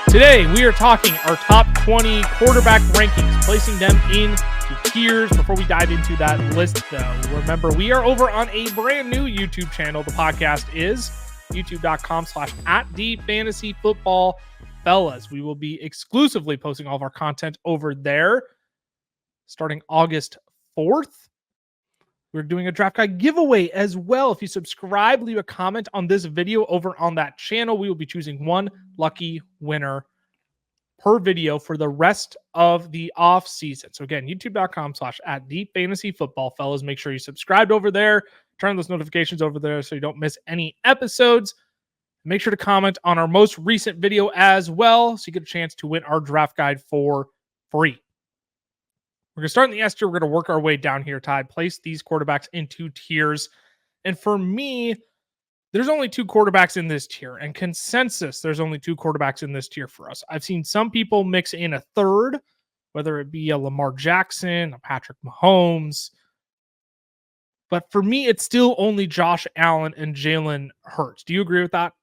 Today, we are talking our top 20 quarterback rankings, placing them into tiers. Before we dive into that list, though, remember, we are over on a brand new YouTube channel. The podcast is youtube.com/@thefantasyfootballfellas. We will be exclusively posting all of our content over there starting August 4th. We're doing a draft guide giveaway as well. If you subscribe, leave a comment on this video over on that channel, we will be choosing one lucky winner per video for the rest of the off season. So again, youtube.com/@thefantasyfootballfellas. Make sure you subscribed over there. Turn on those notifications over there so you don't miss any episodes. Make sure to comment on our most recent video as well so you get a chance to win our draft guide for free. We're going to start in the S tier. We're going to work our way down here, Ty. Place these quarterbacks into tiers. And for me, there's only two quarterbacks in this tier. And consensus, there's only two quarterbacks in this tier for us. I've seen some people mix in a third, whether it be a Lamar Jackson, a Patrick Mahomes. But for me, it's still only Josh Allen and Jalen Hurts. Do you agree with that?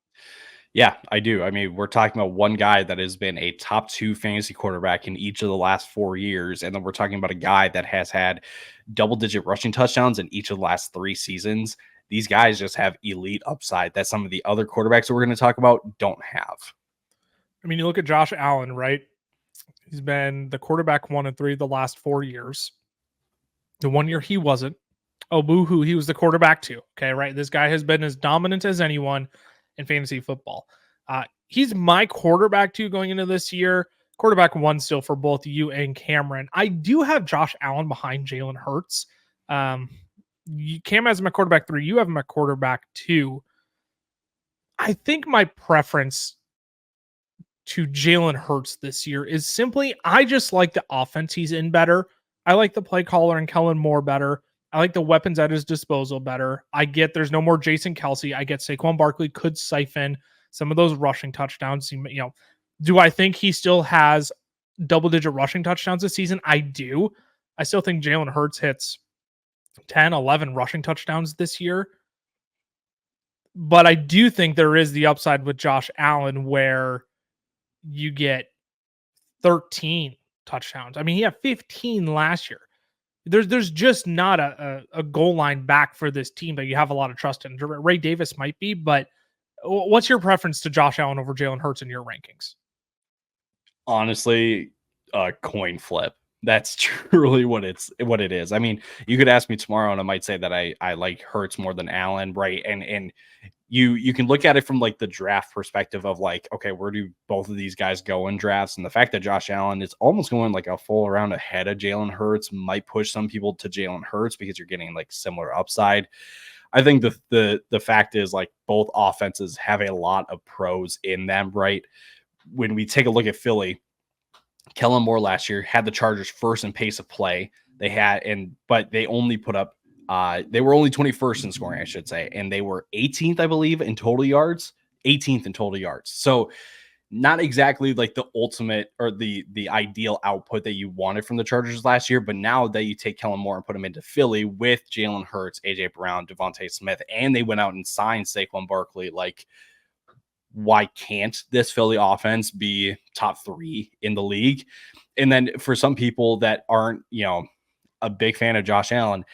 Yeah, I do. I mean, we're talking about one guy that has been a top 2 fantasy quarterback in each of the last 4 years. And then we're talking about a guy that has had double-digit rushing touchdowns in each of the last 3 seasons. These guys just have elite upside that some of the other quarterbacks that we're going to talk about don't have. I mean, you look at Josh Allen, right? He's been the quarterback 1 and 3 the last 4 years. The 1 year he wasn't. Oh, boo-hoo, he was the quarterback 2. Okay, right? This guy has been as dominant as anyone in fantasy football. He's my quarterback 2 going into this year. Quarterback 1 still for both you and Cameron. I do have Josh Allen behind Jalen Hurts. Cam has him at quarterback 3. You have him at quarterback 2. I think my preference to Jalen Hurts this year is simply I just like the offense he's in better. I like the play caller and Kellen Moore better. I like the weapons at his disposal better. I get there's no more Jason Kelce. I get Saquon Barkley could siphon some of those rushing touchdowns. You know, do I think he still has double-digit rushing touchdowns this season? I do. I still think Jalen Hurts hits 10, 11 rushing touchdowns this year. But I do think there is the upside with Josh Allen where you get 13 touchdowns. I mean, he had 15 last year. There's just not a goal line back for this team that you have a lot of trust in. Ray Davis might be, but what's your preference to Josh Allen over Jalen Hurts in your rankings? Honestly, a coin flip. That's truly what it is. I mean, you could ask me tomorrow and I might say that I like Hurts more than Allen, right? And you can look at it from like the draft perspective of like, okay, where do both of these guys go in drafts? And the fact that Josh Allen is almost going like a full round ahead of Jalen Hurts might push some people to Jalen Hurts because you're getting like similar upside. I think the fact is like both offenses have a lot of pros in them, right? When we take a look at Philly, Kellen Moore last year had the Chargers first in pace of play. But they only put up they were only 21st in scoring, I should say, and they were 18th, I believe, in total yards. 18th in total yards. So not exactly like the ultimate or the ideal output that you wanted from the Chargers last year. But now that you take Kellen Moore and put him into Philly with Jalen Hurts, AJ Brown, Devontae Smith, and they went out and signed Saquon Barkley, like, why can't this Philly offense be top 3 in the league? And then for some people that aren't, a big fan of Josh Allen,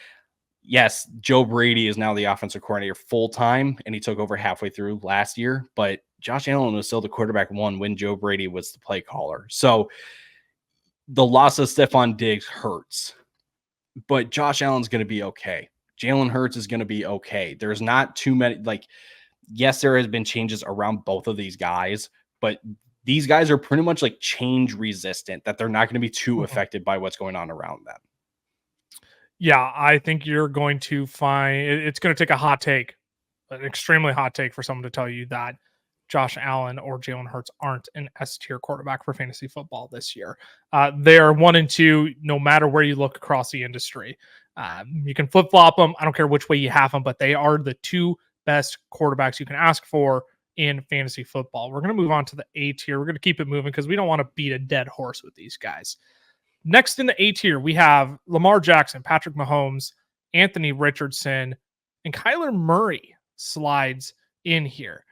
yes, Joe Brady is now the offensive coordinator full time, and he took over halfway through last year, but Josh Allen was still the quarterback 1 when Joe Brady was the play caller. So the loss of Stephon Diggs hurts, but Josh Allen's going to be okay. Jalen Hurts is going to be okay. There's not too many, like, yes, there has been changes around both of these guys, but these guys are pretty much like change resistant, that they're not going to be too affected by what's going on around them. Yeah, I think you're going to find it's going to take a hot take, an extremely hot take for someone to tell you that Josh Allen or Jalen Hurts aren't an S-tier quarterback for fantasy football this year. They're 1 and 2, no matter where you look across the industry. You can flip-flop them. I don't care which way you have them, but they are the 2 best quarterbacks you can ask for in fantasy football. We're going to move on to the A tier. We're going to keep it moving because we don't want to beat a dead horse with these guys. Next in the A tier, we have Lamar Jackson, Patrick Mahomes, Anthony Richardson, and Kyler Murray slides in here.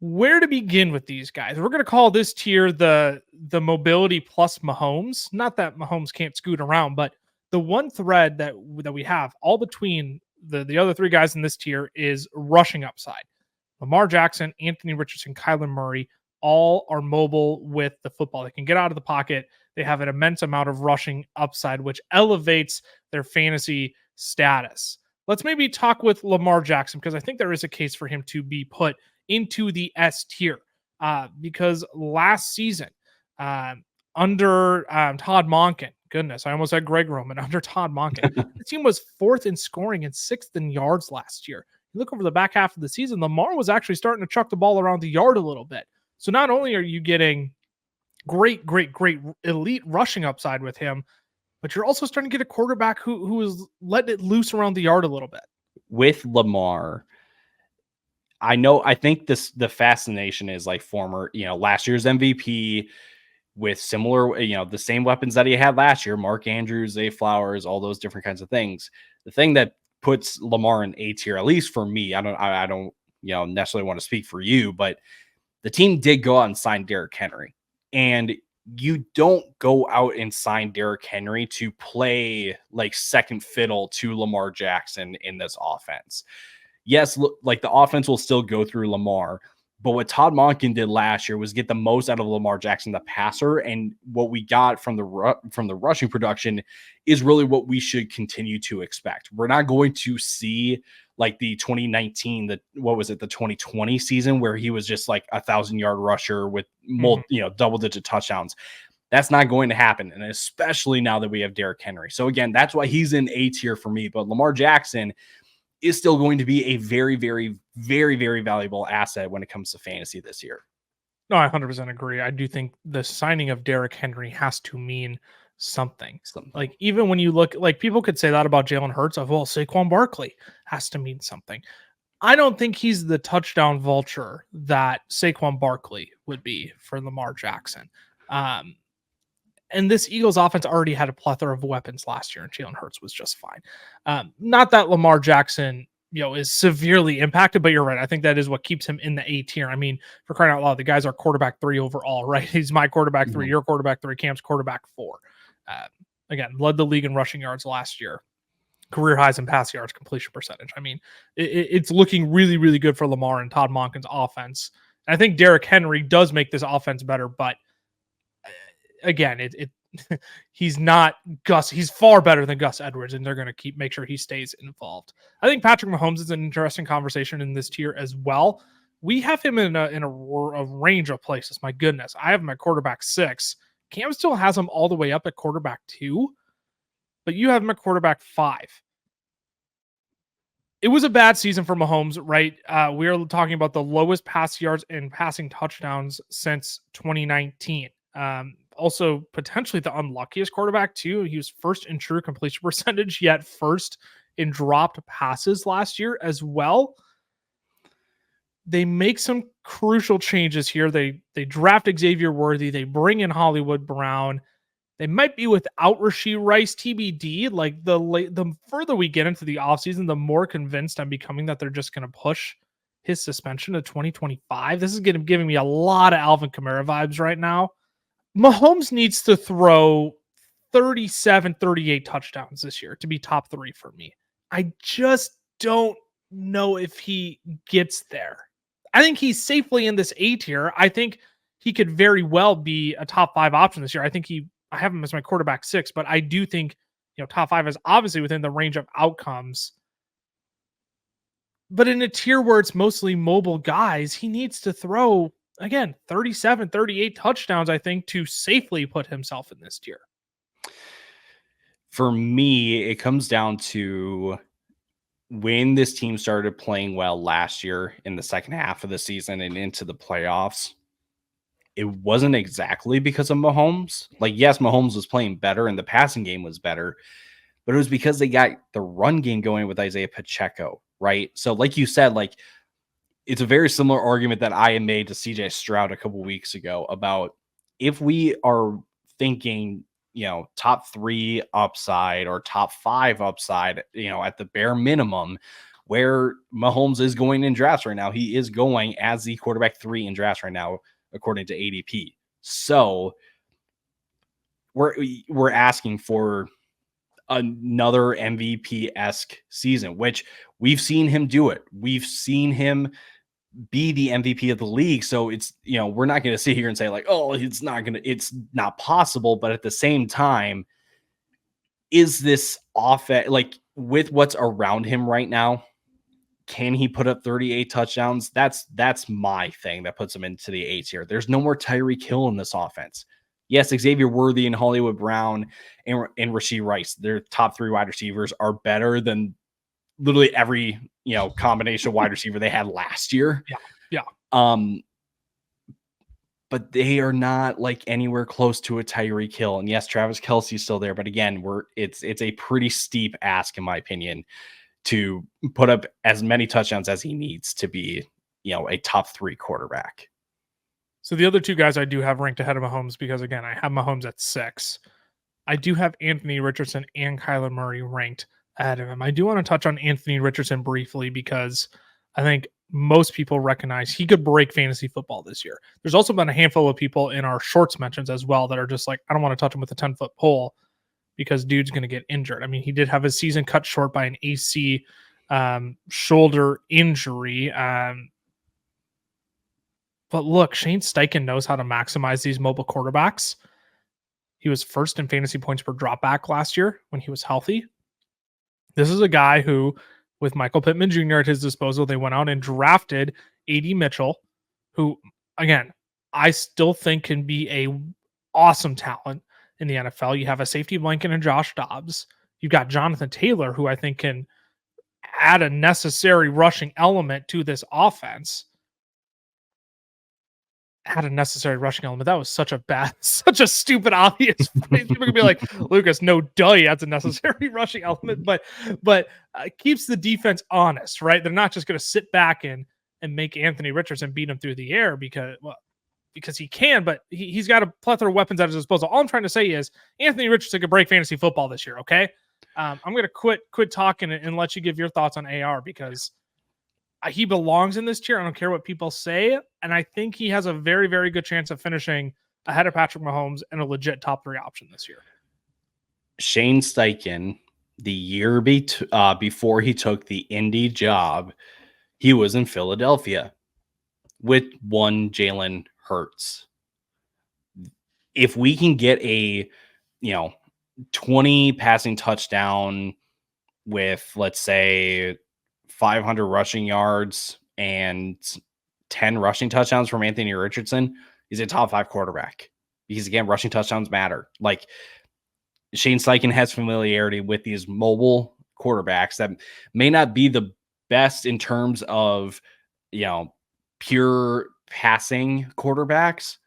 where to begin with these guys. We're going to call this tier the mobility plus Mahomes. Not that Mahomes can't scoot around, but the one thread that we have all between the other three guys in this tier is rushing upside. Lamar Jackson, Anthony Richardson, Kyler Murray, all are mobile with the football. They can get out of the pocket. They have an immense amount of rushing upside, which elevates their fantasy status. Let's maybe talk with Lamar Jackson, because I think there is a case for him to be put into the S tier, because last season, under Todd Monken, goodness, I almost said Greg Roman, under Todd Monken, the team was 4th in scoring and 6th in yards last year. You look over the back half of the season, Lamar was actually starting to chuck the ball around the yard a little bit. So not only are you getting great elite rushing upside with him, but you're also starting to get a quarterback who is letting it loose around the yard a little bit. With Lamar, I think the fascination is like former, last year's MVP with similar, the same weapons that he had last year, Mark Andrews, Zay Flowers, all those different kinds of things. The thing that puts Lamar in A tier, at least for me, I don't necessarily want to speak for you, but the team did go out and sign Derrick Henry, and you don't go out and sign Derrick Henry to play like second fiddle to Lamar Jackson in this offense. Yes, like the offense will still go through Lamar, but what Todd Monken did last year was get the most out of Lamar Jackson, the passer, and what we got from the rushing production is really what we should continue to expect. We're not going to see like the 2019, the 2020 season where he was just like 1,000-yard rusher with double-digit touchdowns. That's not going to happen, and especially now that we have Derrick Henry. So again, that's why he's in A tier for me. But Lamar Jackson is still going to be a very, very, very, very valuable asset when it comes to fantasy this year. No, I 100% agree. I do think the signing of Derrick Henry has to mean something. Like, even when you look, like, people could say that about Jalen Hurts of, well, Saquon Barkley has to mean something. I don't think he's the touchdown vulture that Saquon Barkley would be for Lamar Jackson. And this Eagles offense already had a plethora of weapons last year, and Jalen Hurts was just fine. Not that Lamar Jackson, is severely impacted, but you're right. I think that is what keeps him in the A tier. I mean, for crying out loud, the guys are quarterback 3 overall, right? He's my quarterback 3, your quarterback 3, Cam's quarterback 4. Again, led the league in rushing yards last year. Career highs in pass yards, completion percentage. I mean, it's looking really, really good for Lamar and Todd Monken's offense. And I think Derrick Henry does make this offense better, but again, he's not Gus. He's far better than Gus Edwards, and they're going to make sure he stays involved. I think Patrick Mahomes is an interesting conversation in this tier as well. We have him in a range of places. My goodness, I have him at quarterback 6. Cam still has him all the way up at quarterback 2, but you have him at quarterback 5. It was a bad season for Mahomes, right? We are talking about the lowest pass yards and passing touchdowns since 2019. Also potentially the unluckiest quarterback too. He was first in true completion percentage, yet first in dropped passes last year as well. They make some crucial changes here. They draft Xavier Worthy. They bring in Hollywood Brown. They might be without Rashee Rice, TBD. Like the further we get into the offseason, the more convinced I'm becoming that they're just going to push his suspension to 2025. This is giving me a lot of Alvin Kamara vibes right now. Mahomes needs to throw 37, 38 touchdowns this year to be top 3 for me. I just don't know if he gets there. I think he's safely in this A tier. I think he could very well be a top 5 option this year. I have him as my quarterback 6, but I do think, top 5 is obviously within the range of outcomes. But in a tier where it's mostly mobile guys, he needs to throw, again, 37, 38 touchdowns, I think, to safely put himself in this tier. For me, it comes down to when this team started playing well last year in the second half of the season and into the playoffs. It wasn't exactly because of Mahomes. Like, yes, Mahomes was playing better and the passing game was better, but it was because they got the run game going with Isaiah Pacheco, right? So like you said, like, it's a very similar argument that I made to CJ Stroud a couple weeks ago about if we are thinking, top 3 upside or top 5 upside, at the bare minimum, where Mahomes is going in drafts right now. He is going as the quarterback 3 in drafts right now, according to ADP. So we're asking for another MVP-esque season, which we've seen him do it. We've seen him be the MVP of the league. So it's, we're not going to sit here and say like, oh, it's not possible. But at the same time, is this offense, like with what's around him right now, can he put up 38 touchdowns? That's my thing that puts him into the 8s here. There's no more Tyreek Hill in this offense. Yes, Xavier Worthy and Hollywood Brown and Rashee Rice, their top 3 wide receivers are better than literally every, combination of wide receiver they had last year. Yeah. But they are not like anywhere close to a Tyreek Hill. And yes, Travis Kelce's still there, but again, it's a pretty steep ask, in my opinion, to put up as many touchdowns as he needs to be, a top 3 quarterback. So the other 2 guys I do have ranked ahead of Mahomes, because again, I have Mahomes at 6. I do have Anthony Richardson and Kyler Murray ranked ahead of him. I do want to touch on Anthony Richardson briefly, because I think most people recognize he could break fantasy football this year. There's also been a handful of people in our shorts mentions as well that are just like, I don't want to touch him with a 10-foot pole because dude's going to get injured. I mean, he did have his season cut short by an AC shoulder injury. But look, Shane Steichen knows how to maximize these mobile quarterbacks. He was first in fantasy points per dropback last year when he was healthy. This is a guy who, with Michael Pittman Jr. at his disposal, they went out and drafted A.D. Mitchell, who, again, I still think can be a awesome talent in the NFL. You have a safety blanket in Josh Dobbs. You've got Jonathan Taylor, who I think can add a necessary rushing element to this offense. Had a necessary rushing element. That was such a stupid, obvious phrase. People could be like, Lucas, no duh, that's a necessary rushing element, but keeps the defense honest, right? They're not just going to sit back and make Anthony Richardson beat him through the air because he can, but he's got a plethora of weapons at his disposal. All I'm trying to say is Anthony Richardson could break fantasy football this year, okay? I'm going to quit talking and let you give your thoughts on AR, because he belongs in this tier. I don't care what people say. And I think he has a very, very good chance of finishing ahead of Patrick Mahomes and a legit top 3 option this year. Shane Steichen, the year before he took the Indy job, he was in Philadelphia with one Jalen Hurts. If we can get a, 20 passing touchdown with, let's say, 500 rushing yards and 10 rushing touchdowns from Anthony Richardson, he's a top 5 quarterback, because again, rushing touchdowns matter. Like, Shane Steichen has familiarity with these mobile quarterbacks that may not be the best in terms of, pure passing quarterbacks,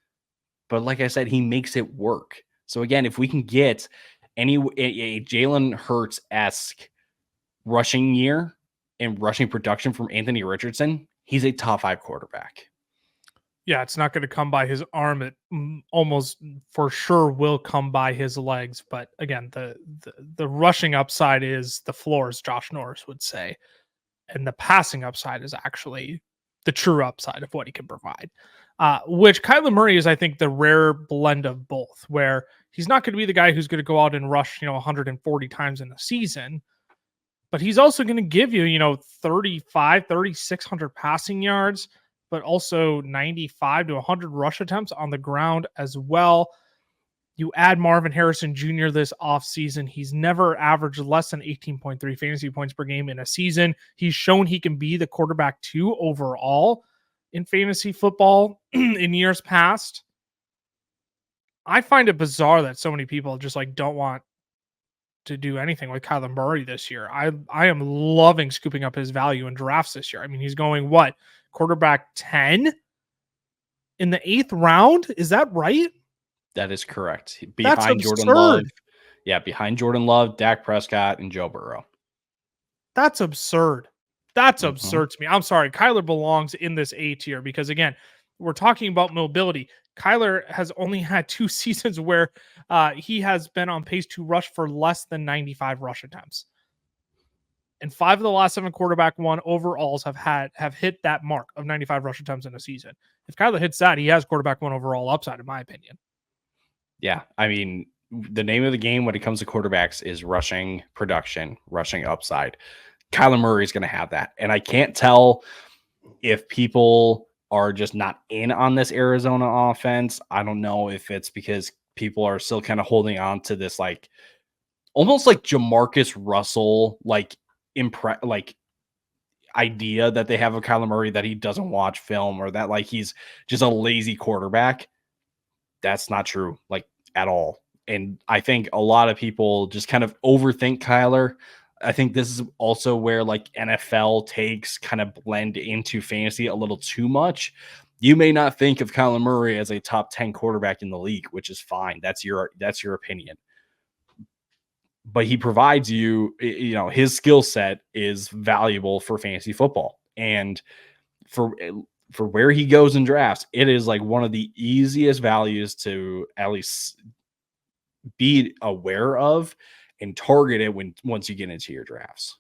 but like I said, he makes it work. So again, if we can get a Jalen Hurts-esque rushing year and rushing production from Anthony Richardson, he's a top 5 quarterback. Yeah, it's not going to come by his arm. It almost for sure will come by his legs. But again, the rushing upside is the floor, as Josh Norris would say. And the passing upside is actually the true upside of what he can provide. Which Kyler Murray is, I think, the rare blend of both, where he's not going to be the guy who's going to go out and rush, 140 times in a season. But he's also going to give you, 3,600 passing yards, but also 95 to 100 rush attempts on the ground as well. You add Marvin Harrison Jr. this offseason. He's never averaged less than 18.3 fantasy points per game in a season. He's shown he can be the quarterback 2 overall in fantasy football in years past. I find it bizarre that so many people just don't want to do anything with Kyler Murray this year. I am loving scooping up his value in drafts this year. I mean, he's going quarterback 10 in the 8th round? Is that right? That is correct. Behind Jordan Love. Yeah, behind Jordan Love, Dak Prescott, and Joe Burrow. That's absurd. That's absurd to me. I'm sorry. Kyler belongs in this A tier because, again, we're talking about mobility. Kyler has only had 2 seasons where he has been on pace to rush for less than 95 rush attempts. And 5 of the last 7 quarterback 1 overalls have hit that mark of 95 rush attempts in a season. If Kyler hits that, he has quarterback 1 overall upside, in my opinion. Yeah, I mean, the name of the game when it comes to quarterbacks is rushing production, rushing upside. Kyler Murray is going to have that. And I can't tell if people are just not in on this Arizona offense. I don't know if it's because people are still kind of holding on to this, like, almost like Jamarcus Russell, like, idea that they have of Kyler Murray, that he doesn't watch film, or that, like, he's just a lazy quarterback. That's not true, like, at all. And I think a lot of people just kind of overthink Kyler. I think this is also where, like, NFL takes kind of blend into fantasy a little too much. You may not think of Kyler Murray as a top 10 quarterback in the league, which is fine. That's your opinion. But he provides you, his skill set is valuable for fantasy football. And for where he goes in drafts, it is like one of the easiest values to at least be aware of and target it once you get into your drafts.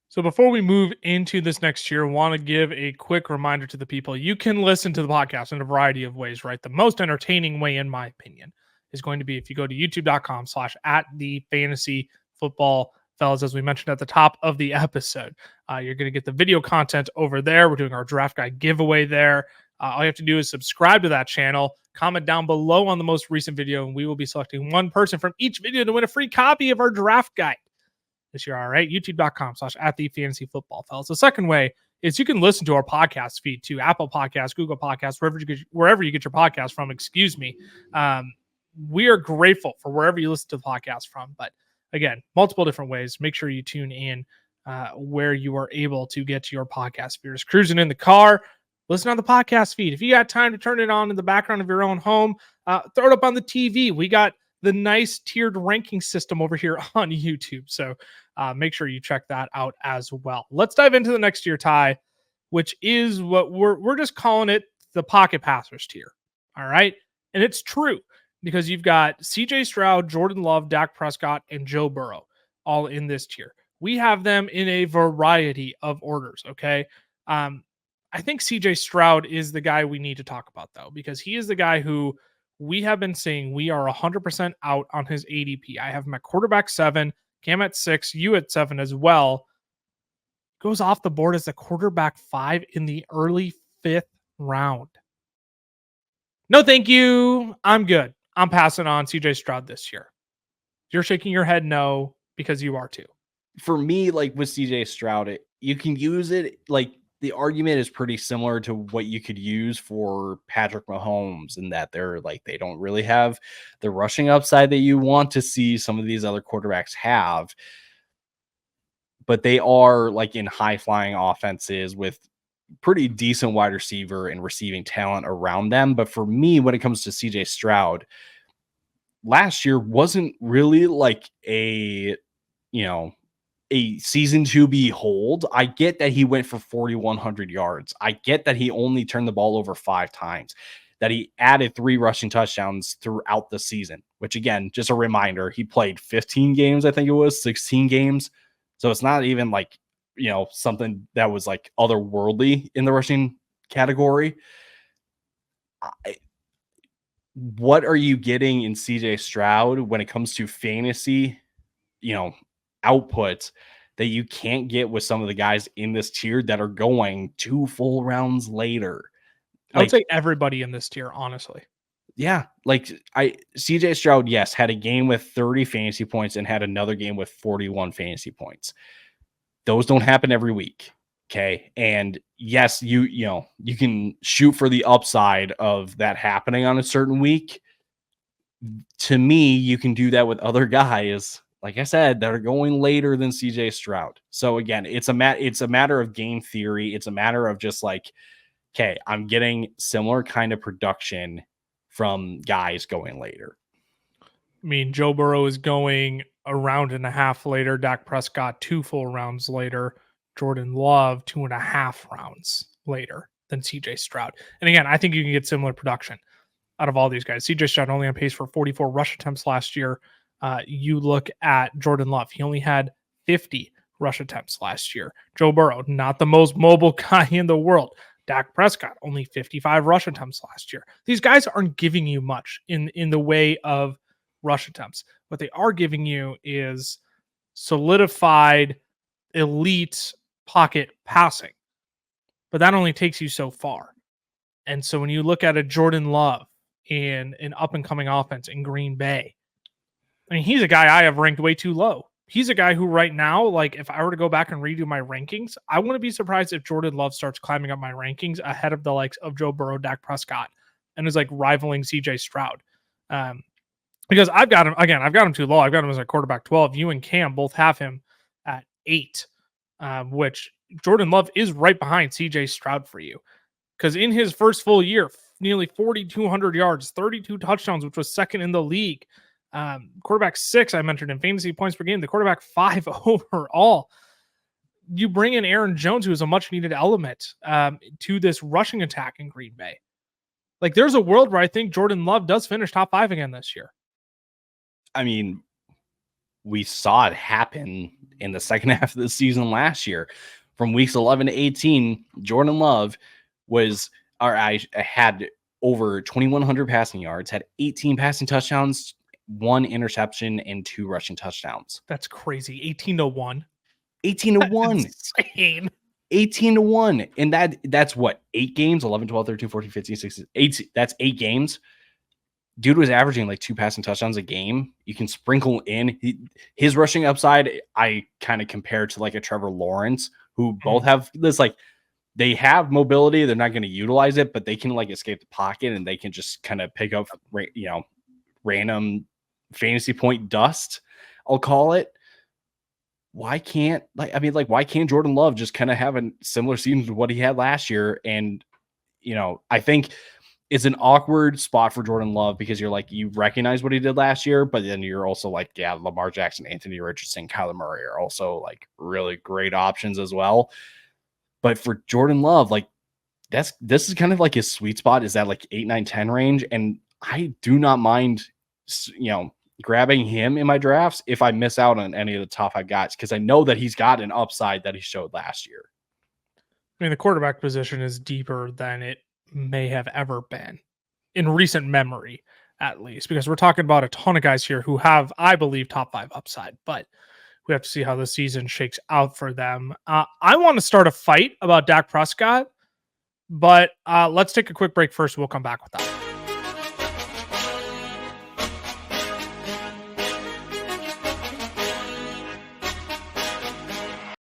So before we move into this next year, I want to give a quick reminder to the people. You can listen to the podcast in a variety of ways, right? The most entertaining way, in my opinion, is going to be if you go to youtube.com/@thefantasyfootball fellas, as we mentioned at the top of the episode. You're going to get the video content over there. We're doing our draft guide giveaway there. All you have to do is subscribe to that channel, comment down below on the most recent video, and we will be selecting one person from each video to win a free copy of our draft guide this year. All right, youtube.com/@thefantasyfootball fellas. The second way is you can listen to our podcast feed to Apple Podcasts, Google Podcasts, wherever you get your podcast from. Excuse me. We are grateful for wherever you listen to the podcast from. But again, multiple different ways. Make sure you tune in where you are able to get to your podcast. If you're just cruising in the car, listen on the podcast feed. If you got time to turn it on in the background of your own home, throw it up on the TV. We got the nice tiered ranking system over here on YouTube. So make sure you check that out as well. Let's dive into the next tier, Ty, which is what we're just calling it the pocket passers tier. All right. And it's true because you've got CJ Stroud, Jordan Love, Dak Prescott, and Joe Burrow all in this tier. We have them in a variety of orders. Okay. I think CJ Stroud is the guy we need to talk about, though, because he is the guy who we have been saying we are 100% out on his ADP. I have him at quarterback 7, Cam at 6, you at 7 as well. Goes off the board as a quarterback 5 in the early 5th round. No, thank you. I'm good. I'm passing on CJ Stroud this year. You're shaking your head no, because you are too. For me, like with CJ Stroud, you can use it, like, the argument is pretty similar to what you could use for Patrick Mahomes, in that they don't really have the rushing upside that you want to see some of these other quarterbacks have, but they are like in high flying offenses with pretty decent wide receiver and receiving talent around them. But for me, when it comes to CJ Stroud, last year wasn't really like a season to behold. I get that he went for 4,100 yards. I get that he only turned the ball over 5 times, that he added 3 rushing touchdowns throughout the season, which, again, just a reminder, he played 15 games, I think it was 16 games. So it's not even like, something that was like otherworldly in the rushing category. What are you getting in CJ Stroud when it comes to fantasy, output that you can't get with some of the guys in this tier that are going 2 full rounds later? I would say everybody in this tier, honestly. Yeah. CJ Stroud, yes, had a game with 30 fantasy points and had another game with 41 fantasy points. Those don't happen every week. Okay. And yes, you can shoot for the upside of that happening on a certain week. To me, you can do that with other guys, like I said, that are going later than CJ Stroud. So again, it's a matter of game theory. It's a matter of just like, okay, I'm getting similar kind of production from guys going later. I mean, Joe Burrow is going a round and a half later. Dak Prescott 2 full rounds later. Jordan Love 2.5 rounds later than CJ Stroud. And again, I think you can get similar production out of all these guys. CJ Stroud only on pace for 44 rush attempts last year. You look at Jordan Love. He only had 50 rush attempts last year. Joe Burrow, not the most mobile guy in the world. Dak Prescott, only 55 rush attempts last year. These guys aren't giving you much in the way of rush attempts. What they are giving you is solidified elite pocket passing. But that only takes you so far. And so when you look at a Jordan Love in an up-and-coming offense in Green Bay, I mean, he's a guy I have ranked way too low. He's a guy who right now, like if I were to go back and redo my rankings, I wouldn't be surprised if Jordan Love starts climbing up my rankings ahead of the likes of Joe Burrow, Dak Prescott, and is like rivaling CJ Stroud. Because I've got him too low. I've got him as a quarterback 12. You and Cam both have him at 8, which Jordan Love is right behind CJ Stroud for you. Because in his first full year, nearly 4,200 yards, 32 touchdowns, which was second in the league. Quarterback 6, I mentioned in fantasy points per game, the quarterback 5 overall. You bring in Aaron Jones, who is a much needed element to this rushing attack in Green Bay. Like there's a world where I think Jordan Love does finish top 5 again this year. I mean, we saw it happen in the second half of the season last year. From weeks 11 to 18, Jordan Love had over 2,100 passing yards, had 18 passing touchdowns, 1 interception, and 2 rushing touchdowns. That's crazy. 18-1. 18-1. Insane. 18-1. And that's what? 8 games? 11, 12, 13, 14, 15, 16, 18. That's 8 games. Dude was averaging like 2 passing touchdowns a game. You can sprinkle in his rushing upside. I kind of compare to like a Trevor Lawrence, who both have this, like, they have mobility. They're not going to utilize it, but they can like escape the pocket and they can just kind of pick up, random fantasy point dust, I'll call it. Why can't Jordan Love just kind of have a similar season to what he had last year? And, I think it's an awkward spot for Jordan Love because you're like, you recognize what he did last year, but then you're also like, yeah, Lamar Jackson, Anthony Richardson, Kyler Murray are also like really great options as well. But for Jordan Love, like this is kind of like his sweet spot, is that like 8, 9, 10 range. And I do not mind, grabbing him in my drafts if I miss out on any of the top 5 guys, because I know that he's got an upside that he showed last year. I mean, the quarterback position is deeper than it may have ever been in recent memory, at least, because we're talking about a ton of guys here who have, I believe, top 5 upside, but we have to see how the season shakes out for them. I want to start a fight about Dak Prescott, but let's take a quick break first. We'll come back with that.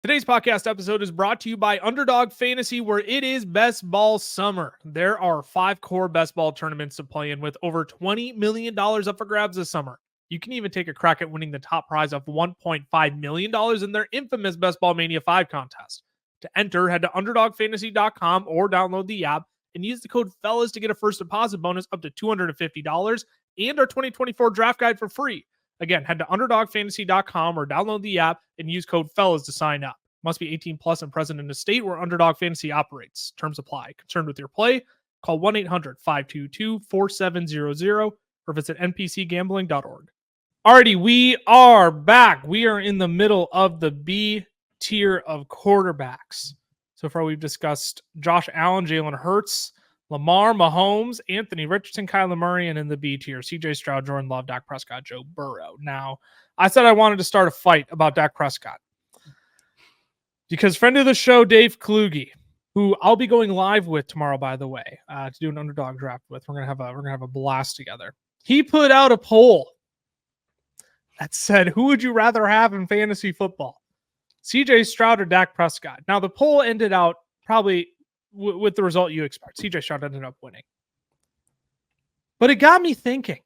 Today's podcast episode is brought to you by Underdog Fantasy, where it is best ball summer. There are 5 core best ball tournaments to play in with over $20 million up for grabs this summer. You can even take a crack at winning the top prize of $1.5 million in their infamous Best Ball Mania 5 contest. To enter, head to UnderdogFantasy.com or download the app and use the code FELLAS to get a first deposit bonus up to $250 and our 2024 draft guide for free. Again, head to UnderdogFantasy.com or download the app and use code FELLAS to sign up. Must be 18 plus and present in a state where Underdog Fantasy operates. Terms apply. Concerned with your play? Call 1-800-522-4700 or visit npcgambling.org. Alrighty, we are back. We are in the middle of the B tier of quarterbacks. So far, we've discussed Josh Allen, Jalen Hurts, Lamar, Mahomes, Anthony Richardson, Kyler Murray, and in the B tier, CJ Stroud, Jordan Love, Dak Prescott, Joe Burrow. Now, I said I wanted to start a fight about Dak Prescott because friend of the show, Dave Kluge, who I'll be going live with tomorrow, by the way, to do an underdog draft with. We're gonna have a blast together. He put out a poll that said, who would you rather have in fantasy football? CJ Stroud or Dak Prescott? Now, the poll ended out probably with the result you expect. CJ Stroud ended up winning. But it got me thinking,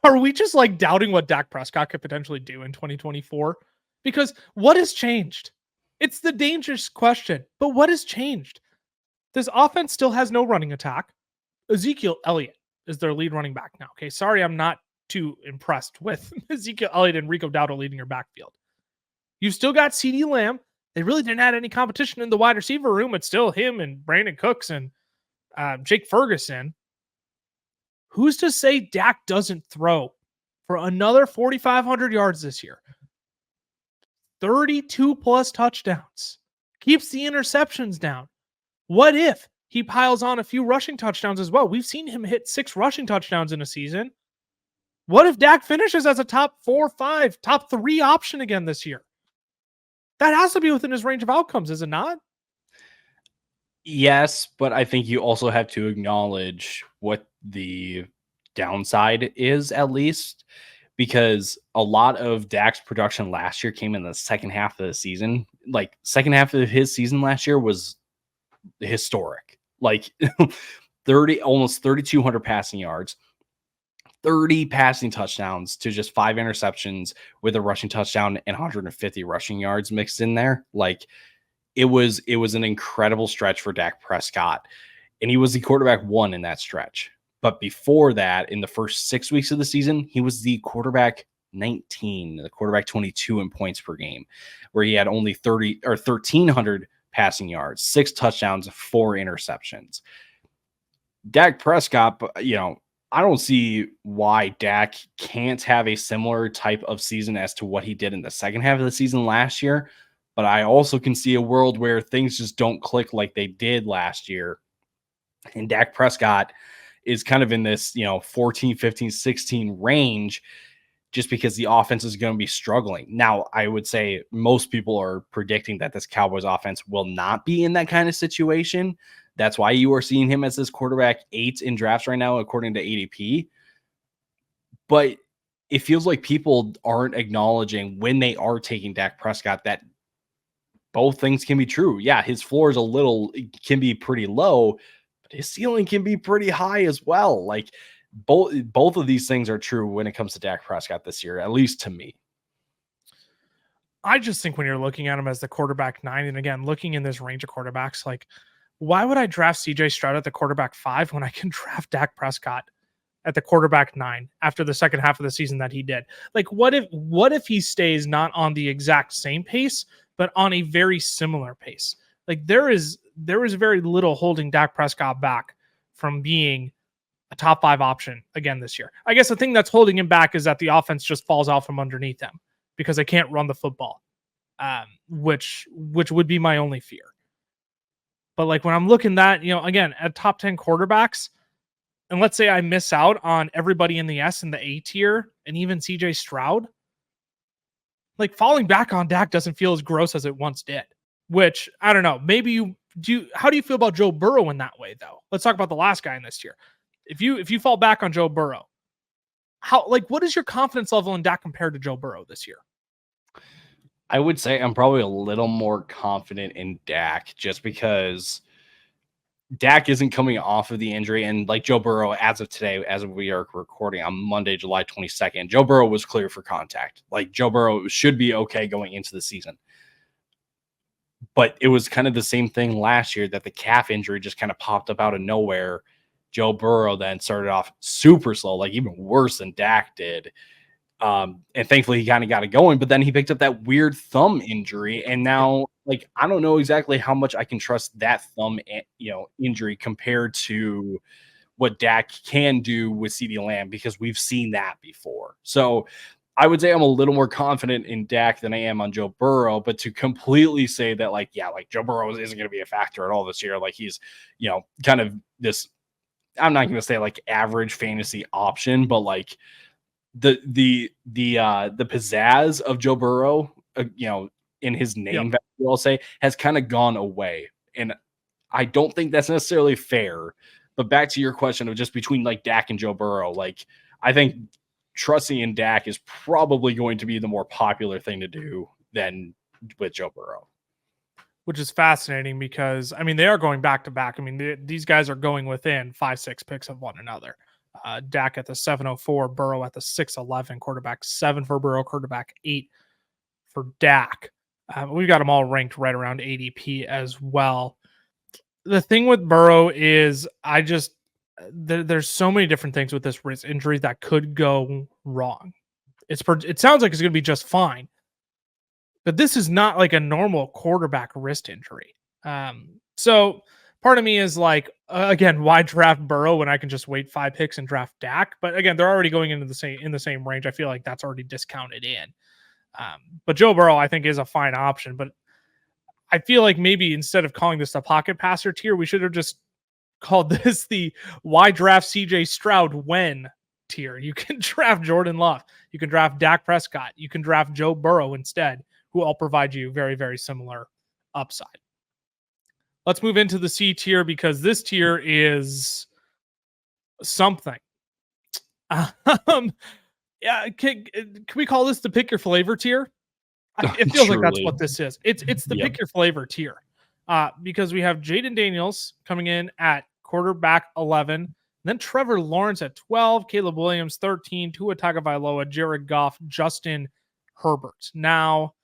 are we just like doubting what Dak Prescott could potentially do in 2024? Because what has changed? It's the dangerous question, but what has changed? This offense still has no running attack. Ezekiel Elliott is their lead running back now. Okay, sorry, I'm not too impressed with Ezekiel Elliott and Rico Dowdle leading your backfield. You've still got CeeDee Lamb. They really didn't have any competition in the wide receiver room. It's still him and Brandon Cooks and Jake Ferguson. Who's to say Dak doesn't throw for another 4,500 yards this year. 32 plus touchdowns. Keeps the interceptions down. What if he piles on a few rushing touchdowns as well? We've seen him hit 6 rushing touchdowns in a season. What if Dak finishes as a top 4, 5, top 3 option again this year? That has to be within his range of outcomes, is it not? Yes, but I think you also have to acknowledge what the downside is, at least, because a lot of Dak's production last year came in the second half of the season. Like, second half of his season last year was historic. Like, almost 3,200 passing yards, 30 passing touchdowns to just 5 interceptions with a rushing touchdown and 150 rushing yards mixed in there. Like, it was an incredible stretch for Dak Prescott, and he was the quarterback 1 in that stretch. But before that, in the first 6 weeks of the season, he was the quarterback 19, the quarterback 22 in points per game, where he had only 1,300 passing yards, 6 touchdowns, 4 interceptions. Dak Prescott, I don't see why Dak can't have a similar type of season as to what he did in the second half of the season last year. But I also can see a world where things just don't click like they did last year. And Dak Prescott is kind of in this, 14, 15, 16 range just because the offense is going to be struggling. Now, I would say most people are predicting that this Cowboys offense will not be in that kind of situation. That's why you are seeing him as this quarterback 8 in drafts right now, according to ADP. But it feels like people aren't acknowledging when they are taking Dak Prescott that both things can be true. Yeah, his floor is can be pretty low, but his ceiling can be pretty high as well. Like, both of these things are true when it comes to Dak Prescott this year, at least to me. I just think when you're looking at him as the quarterback 9, and again, looking in this range of quarterbacks, like, why would I draft CJ Stroud at the quarterback 5 when I can draft Dak Prescott at the quarterback 9 after the second half of the season that he did? Like, what if he stays not on the exact same pace, but on a very similar pace? Like, there is very little holding Dak Prescott back from being a top 5 option again this year. I guess the thing that's holding him back is that the offense just falls out from underneath them because they can't run the football, which would be my only fear. But like, when I'm looking at, again, at top 10 quarterbacks, and let's say I miss out on everybody in the S and the A tier and even CJ Stroud, like, falling back on Dak doesn't feel as gross as it once did, which I don't know. Maybe how do you feel about Joe Burrow in that way, though? Let's talk about the last guy in this tier. If you fall back on Joe Burrow, what is your confidence level in Dak compared to Joe Burrow this year? I would say I'm probably a little more confident in Dak just because Dak isn't coming off of the injury. And like Joe Burrow, as of today, as we are recording on Monday, July 22nd, Joe Burrow was clear for contact. Like, Joe Burrow should be okay going into the season. But it was kind of the same thing last year that the calf injury just kind of popped up out of nowhere. Joe Burrow then started off super slow, like even worse than Dak did. And thankfully he kind of got it going, but then he picked up that weird thumb injury. And now, like, I don't know exactly how much I can trust that thumb, injury compared to what Dak can do with CeeDee Lamb, because we've seen that before. So I would say I'm a little more confident in Dak than I am on Joe Burrow, but to completely say that, like, Joe Burrow isn't going to be a factor at all this year. Like, he's, kind of this, I'm not going to say like average fantasy option, but like, the pizzazz of Joe Burrow, in his name, I'll say, has kind of gone away. And I don't think that's necessarily fair. But back to your question of just between like Dak and Joe Burrow, like, I think trusting in Dak is probably going to be the more popular thing to do than with Joe Burrow. Which is fascinating because, I mean, they are going back to back. I mean, these guys are going within 5-6 picks of one another. Dak at the 704, Burrow at the 611, quarterback 7 for Burrow, quarterback 8 for Dak. We've got them all ranked right around ADP as well. The thing with Burrow is there's so many different things with this wrist injury that could go wrong. It sounds like it's going to be just fine, but this is not like a normal quarterback wrist injury. So part of me is like, again, why draft Burrow when I can just wait 5 picks and draft Dak? But again, they're already going into the same range. I feel like that's already discounted in. But Joe Burrow, I think, is a fine option. But I feel like maybe instead of calling this the pocket passer tier, we should have just called this the why draft CJ Stroud when tier. You can draft Jordan Love. You can draft Dak Prescott. You can draft Joe Burrow instead, who all provide you very, very similar upside. Let's move into the C tier because this tier is something. Yeah, can we call this the pick your flavor tier? It feels like that's what this is. It's the pick your flavor tier. Because we have Jaden Daniels coming in at quarterback 11, then Trevor Lawrence at 12, Caleb Williams 13, Tua Tagovailoa, Jared Goff, Justin Herbert. Now,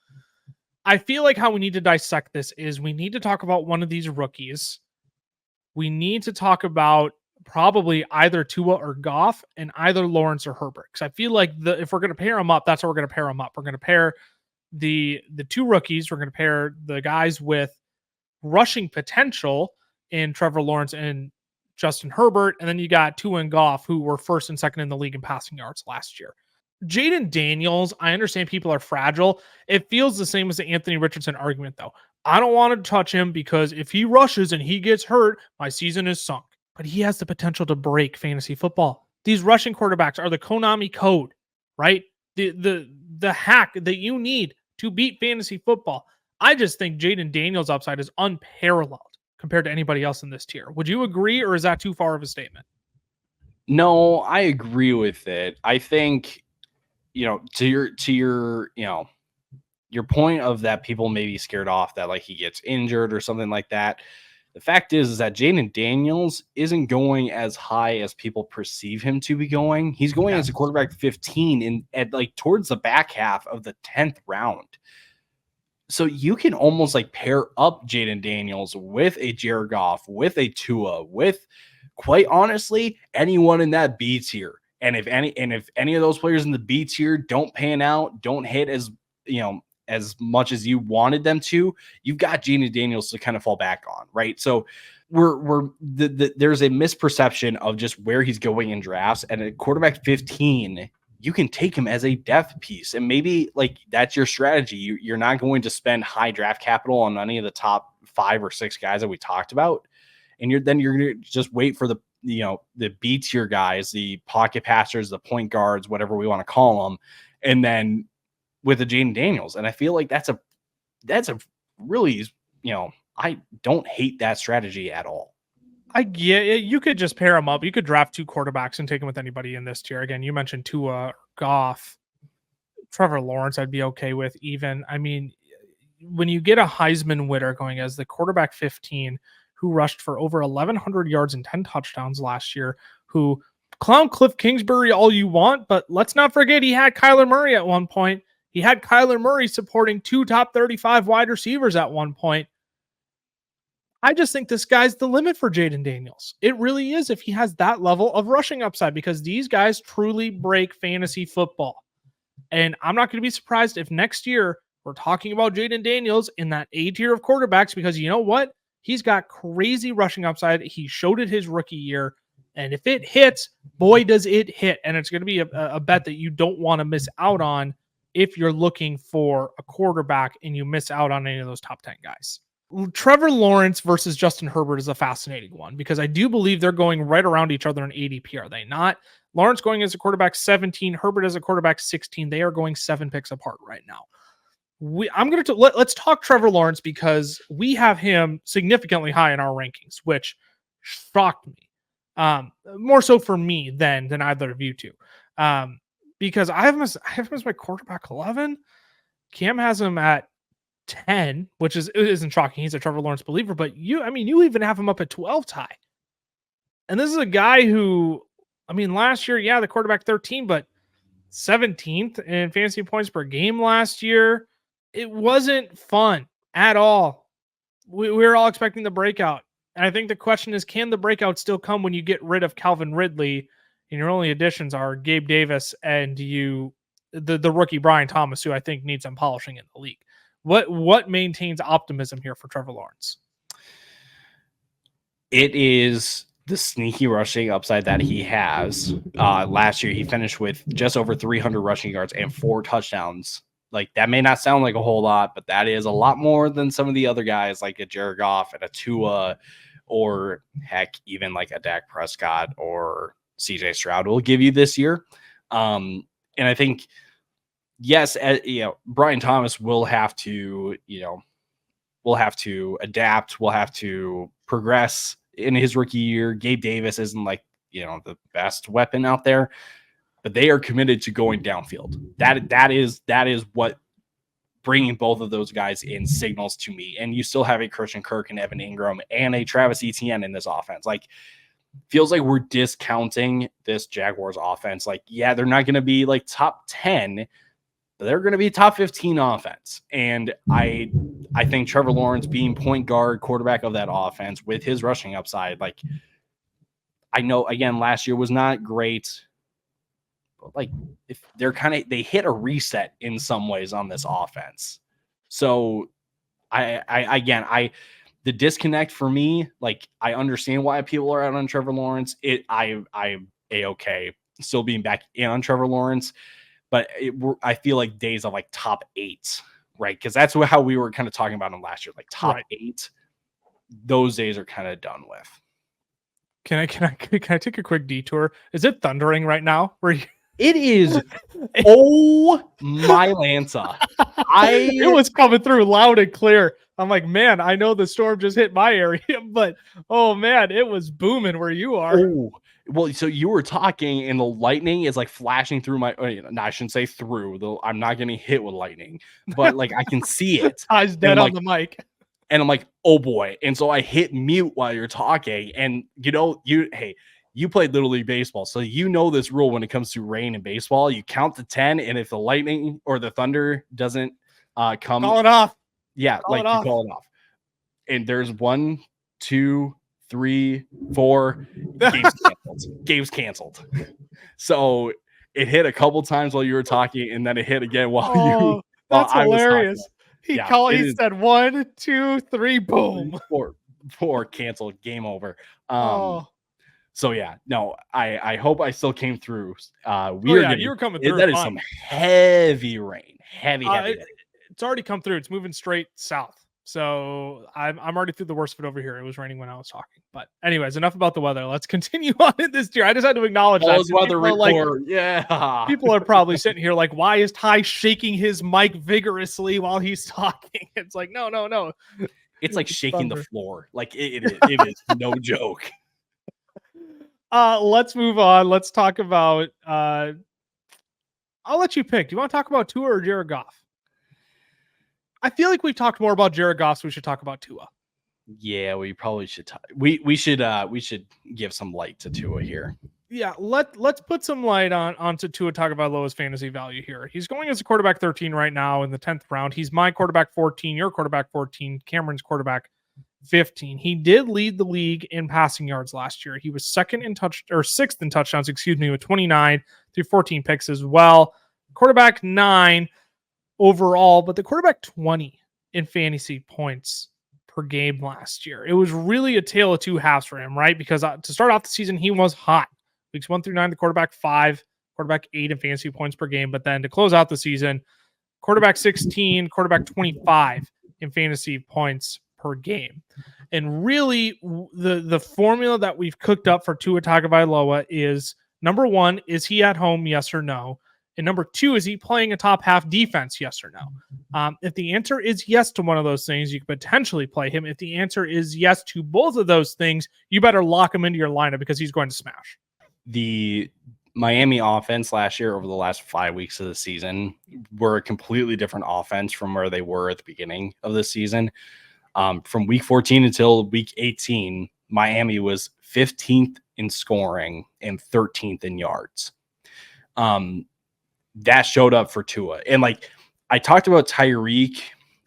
I feel like how we need to dissect this is we need to talk about one of these rookies. We need to talk about probably either Tua or Goff and either Lawrence or Herbert. Because I feel like if we're going to pair them up, that's how we're going to pair them up. We're going to pair the two rookies. We're going to pair the guys with rushing potential in Trevor Lawrence and Justin Herbert. And then you got Tua and Goff, who were first and second in the league in passing yards last year. Jaden Daniels, I understand people are fragile. It feels the same as the Anthony Richardson argument, though. I don't want to touch him because if he rushes and he gets hurt, my season is sunk. But he has the potential to break fantasy football. These rushing quarterbacks are the Konami code, right? The hack that you need to beat fantasy football. I just think Jaden Daniels' upside is unparalleled compared to anybody else in this tier. Would you agree, or is that too far of a statement? No, I agree with it. I think, to your your point of that people may be scared off that like he gets injured or something like that. The fact is that Jaden Daniels isn't going as high as people perceive him to be going. He's going as a quarterback 15 at like towards the back half of the 10th round. So you can almost like pair up Jaden Daniels with a Jared Goff, with a Tua, with quite honestly anyone in that B tier. And if any of those players in the B tier don't pan out, don't hit as much as you wanted them to, you've got Jaden Daniels to kind of fall back on, right? So there's a misperception of just where he's going in drafts, and at quarterback 15, you can take him as a depth piece, and maybe like that's your strategy. You're not going to spend high draft capital on any of the top 5 or 6 guys that we talked about, and you're going to just wait for the B tier guys, the pocket passers, the point guards, whatever we want to call them, and then with the Jaden Daniels. And I feel like that's a really, I don't hate that strategy at all. You could just pair them up. You could draft 2 quarterbacks and take them with anybody in this tier. Again, you mentioned Tua, Goff, Trevor Lawrence, I'd be okay with even. I mean, when you get a Heisman winner going as the quarterback 15, who rushed for over 1,100 yards and 10 touchdowns last year, who clown Cliff Kingsbury all you want, but let's not forget he had Kyler Murray at one point. He had Kyler Murray supporting 2 top 35 wide receivers at one point. I just think this guy's the limit for Jaden Daniels. It really is if he has that level of rushing upside, because these guys truly break fantasy football. And I'm not going to be surprised if next year we're talking about Jaden Daniels in that A tier of quarterbacks, because you know what? He's got crazy rushing upside. He showed it his rookie year. And if it hits, boy, does it hit. And it's going to be a bet that you don't want to miss out on if you're looking for a quarterback and you miss out on any of those top 10 guys. Trevor Lawrence versus Justin Herbert is a fascinating one, because I do believe they're going right around each other in ADP, are they not? Lawrence going as a quarterback 17, Herbert as a quarterback 16. They are going 7 picks apart right now. Let's talk Trevor Lawrence, because we have him significantly high in our rankings, which shocked me. More so for me than either of you two. Because I have him as my quarterback 11. Cam has him at 10, which isn't shocking. He's a Trevor Lawrence believer, but you even have him up at 12, Ty. And this is a guy who, last year, the quarterback 13, but 17th in fantasy points per game last year. It wasn't fun at all. We were all expecting the breakout. And I think the question is, can the breakout still come when you get rid of Calvin Ridley and your only additions are Gabe Davis and the rookie Brian Thomas, who I think needs some polishing in the league? What maintains optimism here for Trevor Lawrence? It is the sneaky rushing upside that he has. Last year, he finished with just over 300 rushing yards and 4 touchdowns. Like, that may not sound like a whole lot, but that is a lot more than some of the other guys like a Jared Goff and a Tua, or heck, even like a Dak Prescott or CJ Stroud will give you this year. And I think, yes, Brian Thomas will have to, we'll have to adapt. We'll have to progress in his rookie year. Gabe Davis isn't like, the best weapon out there, but they are committed to going downfield. That is what bringing both of those guys in signals to me. And you still have a Christian Kirk and Evan Ingram and a Travis Etienne in this offense. Like, feels like we're discounting this Jaguars offense. Like, yeah, they're not going to be like top 10, they're going to be top 15 offense. And I think Trevor Lawrence being point guard, quarterback of that offense with his rushing upside, like, I know, again, last year was not great, but like, if they hit a reset in some ways on this offense. So the disconnect for me, like, I understand why people are out on Trevor Lawrence. I'm A-okay still being back in on Trevor Lawrence. But I feel like days of like top 8, right? Because that's how we were kind of talking about him last year, like top 8. Those days are kind of done with. Can I take a quick detour? Is it thundering right now? It is. Oh my Lanza! It was coming through loud and clear. I'm like, man, I know the storm just hit my area, but oh man, it was booming where you are. Oh. Well, so you were talking and the lightning is like flashing through my, no, I shouldn't say through, though I'm not getting hit with lightning, but like I can see it. Ty's dead on the mic. And I'm like, oh boy. And so I hit mute while you're talking. And you played Little League Baseball, so you know this rule when it comes to rain and baseball. You count to 10, and if the lightning or the thunder doesn't come, call it off. Yeah, you call it off. And there's 1, 2, 3, 4. Game's canceled. So it hit a couple times while you were talking, and then it hit again while that's hilarious. He said 1, 2, 3, boom. 4 canceled, game over. So yeah, no, I hope I still came through. You were coming through. That is some heavy rain. Heavy. It's already come through. It's moving straight south. So I'm already through the worst of it over here. It was raining when I was talking. But anyways, enough about the weather. Let's continue on in this year. I just had to acknowledge that. Weather report. Yeah. People are probably sitting here like, why is Ty shaking his mic vigorously while he's talking? It's like, no. It's like shaking the floor. Like it is no joke. Let's move on. Let's talk about I'll let you pick. Do you want to talk about Tua or Jared Goff? I feel like we've talked more about Jared Goff, so we should talk about Tua. Yeah, we probably should. We should give some light to Tua here. Yeah, let's put some light onto Tua Tagovailoa's fantasy value here. He's going as a quarterback 13 right now in the 10th round. He's my quarterback 14, your quarterback 14, Cameron's quarterback 15. He did lead the league in passing yards last year. He was sixth in touchdowns, with 29 through 14 picks as well. Quarterback 9 overall, but the quarterback 20 in fantasy points per game last year. It was really a tale of two halves for him, right? Because to start off the season, he was hot. Weeks 1 through 9, the quarterback 5, quarterback 8 in fantasy points per game. But then to close out the season, quarterback 16, quarterback 25 in fantasy points per game. And really, the formula that we've cooked up for Tua Tagovailoa is, number 1, is he at home, yes or no? And number 2, is he playing a top half defense? Yes or no? If the answer is yes to one of those things, you could potentially play him. If the answer is yes to both of those things, you better lock him into your lineup because he's going to smash. The Miami offense last year, over the last 5 weeks of the season, were a completely different offense from where they were at the beginning of the season. From week 14 until week 18, Miami was 15th in scoring and 13th in yards. That showed up for Tua. And like I talked about Tyreek,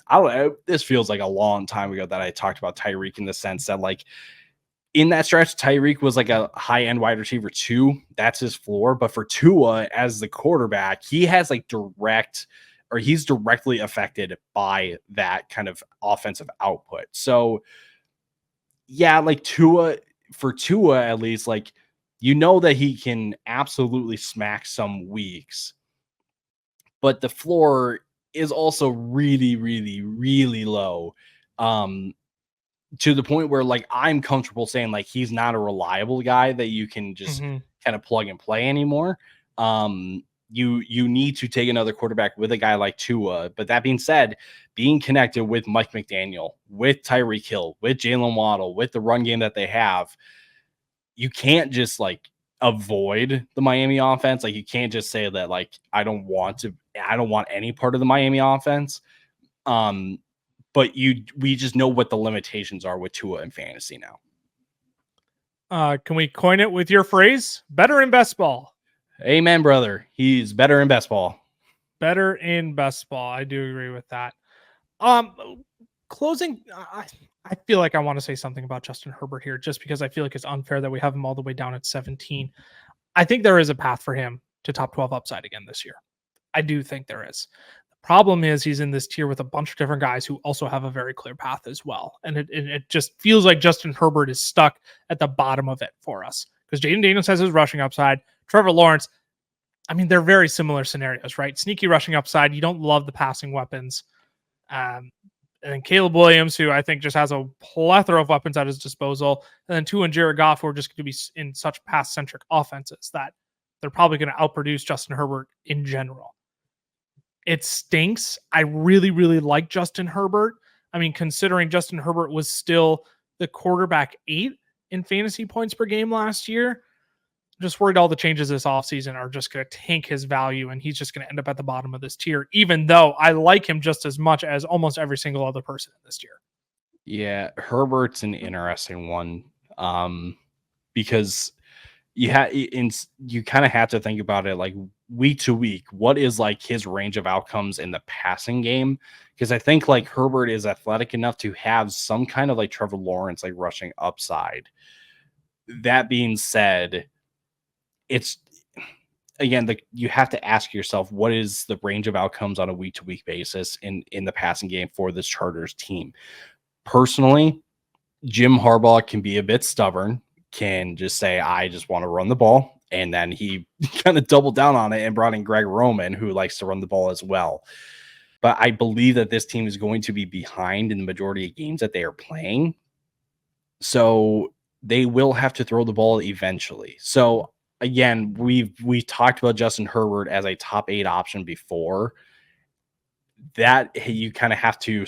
I don't know, this feels like a long time ago that I talked about Tyreek in the sense that like in that stretch, Tyreek was like a high-end wide receiver 2. That's his floor. But for Tua as the quarterback, he has like he's directly affected by that kind of offensive output. So yeah, like Tua, at least, like, you know that he can absolutely smack some weeks, but the floor is also really, really, really low. Um, to the point where, like, I'm comfortable saying, like, he's not a reliable guy that you can just Mm-hmm. kind of plug and play anymore. You need to take another quarterback with a guy like Tua. But that being said, being connected with Mike McDaniel, with Tyreek Hill, with Jalen Waddle, with the run game that they have, you can't just like avoid the Miami offense. Like, you can't just say that, like, I don't want any part of the Miami offense. Um, but we just know what the limitations are with Tua in fantasy now. Can we coin it with your phrase? Better in best ball. Amen, brother. He's better in best ball. Better in best ball. I do agree with that. Closing, I feel like I want to say something about Justin Herbert here, just because I feel like it's unfair that we have him all the way down at 17. I think there is a path for him to top 12 upside again this year. I do think there is. The problem is he's in this tier with a bunch of different guys who also have a very clear path as well. And it just feels like Justin Herbert is stuck at the bottom of it for us, because Jaden Daniels has his rushing upside. Trevor Lawrence, I mean, they're very similar scenarios, right? Sneaky rushing upside. You don't love the passing weapons. And then Caleb Williams, who I think just has a plethora of weapons at his disposal. And then Tua and Jared Goff, who are just going to be in such pass-centric offenses that they're probably going to outproduce Justin Herbert in general. It stinks. I really, really like Justin Herbert. I mean, considering Justin Herbert was still the quarterback 8 in fantasy points per game last year, I'm just worried all the changes this offseason are just going to tank his value, and he's just going to end up at the bottom of this tier, even though I like him just as much as almost every single other person in this tier. Yeah, Herbert's an interesting one, because you kind of have to think about it like week to week. What is like his range of outcomes in the passing game? Because I think like Herbert is athletic enough to have some kind of like Trevor Lawrence like rushing upside. That being said, it's again, you have to ask yourself, what is the range of outcomes on a week to week basis in the passing game for this Chargers team? Personally, Jim Harbaugh can be a bit stubborn, can just say, I just want to run the ball. And then he kind of doubled down on it and brought in Greg Roman, who likes to run the ball as well. But I believe that this team is going to be behind in the majority of games that they are playing. So they will have to throw the ball eventually. So again, we talked about Justin Herbert as a top 8 option before. That you kind of have to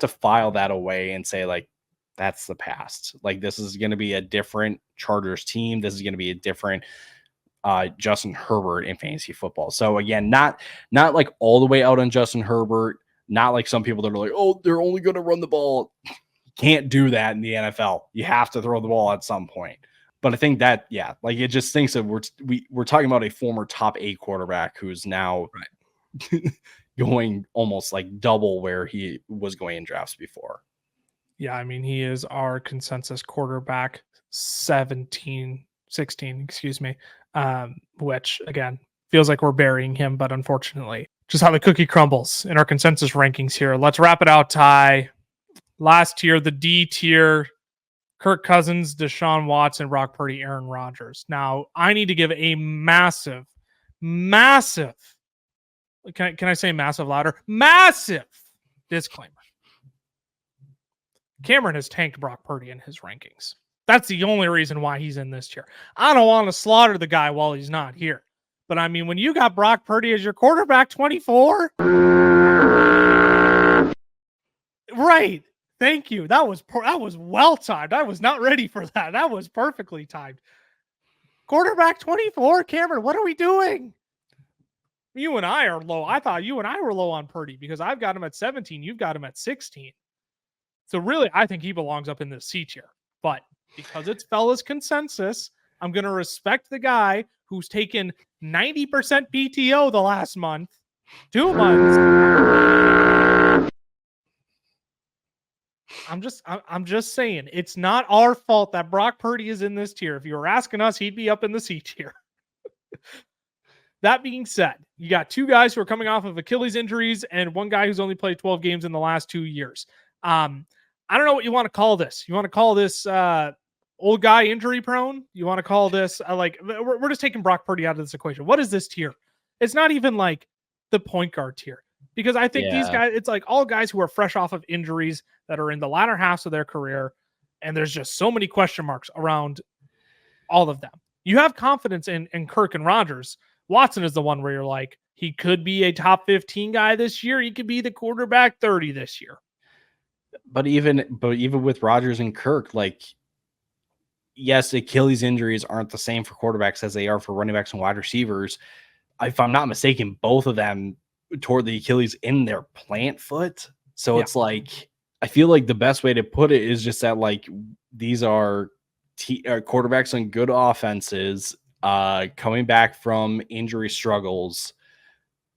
file that away and say, like, that's the past. Like, this is going to be a different Chargers team. This is going to be a different Justin Herbert in fantasy football. So again, not like all the way out on Justin Herbert, not like some people that are like, oh, they're only going to run the ball. You can't do that in the NFL. You have to throw the ball at some point. But I think that, yeah, like, it just thinks that we're talking about a former top 8 quarterback who's now going almost like double where he was going in drafts before. Yeah, I mean, he is our consensus quarterback 16, excuse me, which, again, feels like we're burying him, but unfortunately, just how the cookie crumbles in our consensus rankings here. Let's wrap it out, Ty. Last tier, the D tier, Kirk Cousins, Deshaun Watson, Brock Purdy, Aaron Rodgers. Now, I need to give a massive, can I say massive louder? Massive disclaimer. Cameron has tanked Brock Purdy in his rankings. That's the only reason why he's in this tier. I don't want to slaughter the guy while he's not here. But I mean, when you got Brock Purdy as your quarterback 24, right. Thank you. That was well timed. I was not ready for that. That was perfectly timed. Quarterback 24, Cameron, what are we doing? You and I are low. I thought you and I were low on Purdy because I've got him at 17. You've got him at 16. So really, I think he belongs up in the C tier. But because it's fellas consensus, I'm going to respect the guy who's taken 90% PTO the last month, 2 months. I'm just saying, it's not our fault that Brock Purdy is in this tier. If you were asking us, he'd be up in the C tier. That being said, you got 2 guys who are coming off of Achilles injuries and 1 guy who's only played 12 games in the last 2 years. I don't know what you want to call this. You want to call this old guy injury prone? You want to call this we're just taking Brock Purdy out of this equation. What is this tier? It's not even like the point guard tier, because I think these guys, it's like all guys who are fresh off of injuries that are in the latter halves of their career, and there's just so many question marks around all of them. You have confidence in Kirk and Rodgers. Watson is the one where you're like, he could be a top 15 guy this year. He could be the quarterback 30 this year. But even with Rodgers and Kirk, like, yes, Achilles injuries aren't the same for quarterbacks as they are for running backs and wide receivers. If I'm not mistaken, both of them tore the Achilles in their plant foot. So it's like, I feel like the best way to put it is just that, like, these are quarterbacks on good offenses coming back from injury struggles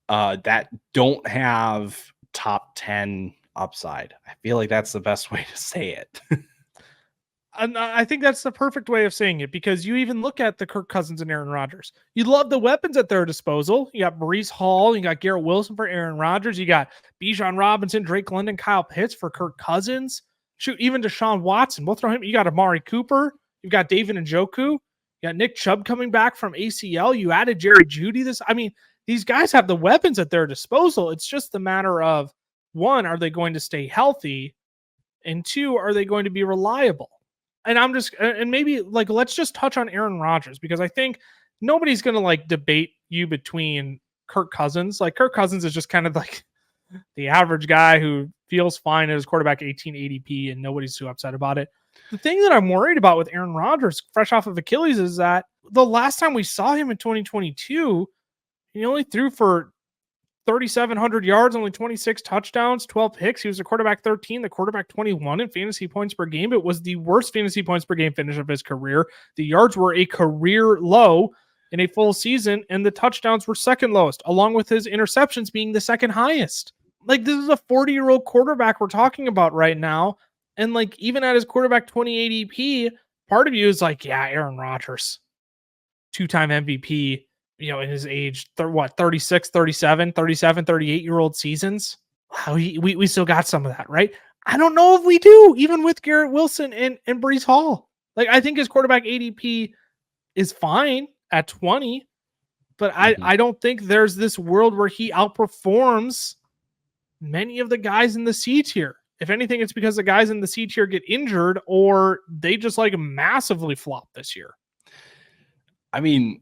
that don't have top 10 upside. I feel like that's the best way to say it. And I think that's the perfect way of saying it, because you even look at the Kirk Cousins and Aaron Rodgers. You love the weapons at their disposal. You got Breece Hall, you got Garrett Wilson for Aaron Rodgers, you got Bijan Robinson, Drake London, Kyle Pitts for Kirk Cousins. Shoot, even Deshaun Watson. We'll throw him. You got Amari Cooper. You've got David Njoku. You got Nick Chubb coming back from ACL. You added Jerry Jeudy. These guys have the weapons at their disposal. It's just the matter of, one, are they going to stay healthy? And two, are they going to be reliable? And maybe let's just touch on Aaron Rodgers, because I think nobody's going to debate you between Kirk Cousins. Like, Kirk Cousins is just kind of like the average guy who feels fine at his quarterback 18 ADP, and nobody's too upset about it. The thing that I'm worried about with Aaron Rodgers, fresh off of Achilles, is that the last time we saw him in 2022, he only threw for 3,700 yards, only 26 touchdowns, 12 picks. He was the quarterback 13, the quarterback 21 in fantasy points per game. It was the worst fantasy points per game finish of his career. The yards were a career low in a full season, and the touchdowns were second lowest, along with his interceptions being the second highest. Like, this is a 40-year-old quarterback we're talking about right now. And even at his quarterback 20 ADP, part of you is like, yeah, Aaron Rodgers, two-time MVP, in his age, 36, 37, 38-year-old seasons. Wow, we still got some of that, right? I don't know if we do, even with Garrett Wilson and Breece Hall. I think his quarterback ADP is fine at 20, but I don't think there's this world where he outperforms many of the guys in the C tier. If anything, it's because the guys in the C tier get injured, or they just massively flop this year. I mean,